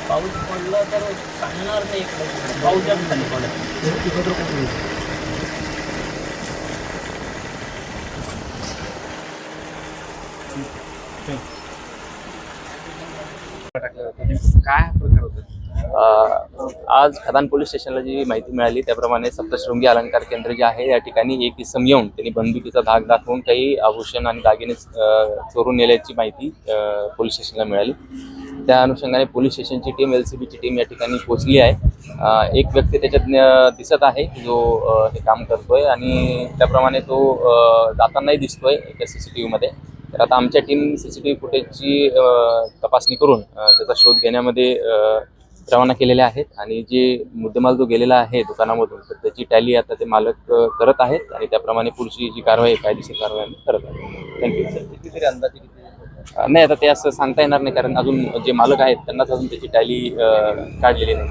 पाऊस पडला तर सांगणार नाही इकडे पाऊस जास्त खाली पडत. काय प्रकार होता? आज खदान पोलीस स्टेशनला जी माहिती मिळाली त्याप्रमाणे सप्तशृंगी अलंकार केंद्र जे आहे या ठिकाणी एक इसम येऊन त्यांनी बंदुकीचा धाक दाखवून काही आभूषण आणि दागिने चोरून नेल्याची माहिती पोलीस स्टेशनला मिळाली. त्या अनुषंगाने पोलीस स्टेशनची टीम LCBची टीम या ठिकाणी पोहोचली आहे. एक व्यक्ती त्याच्यात दिसत आहे जो हे काम करतोय आणि त्याप्रमाणे तो जातानाही दिसतोय एका CCTV मध्ये. तर आता आमच्या टीम CCTV फुटेजची तपासणी करून त्याचा शोध घेण्यामध्ये रवाना केलेले आहेत आणि जे मुद्देमाल जो गेलेला आहे दुकानामधून तर त्याची टॅली आता ते मालक करत आहेत आणि त्याप्रमाणे पुढची जी कारवाई कायदेशीर कारवाई आम्ही करत आहोत. Thank you sir. कितीतरी अंदाजे किती नाही आता ते असं सांगता येणार नाही कारण अजून जे मालक आहेत त्यांनाच अजून त्याची टॅली काढलेली नाही.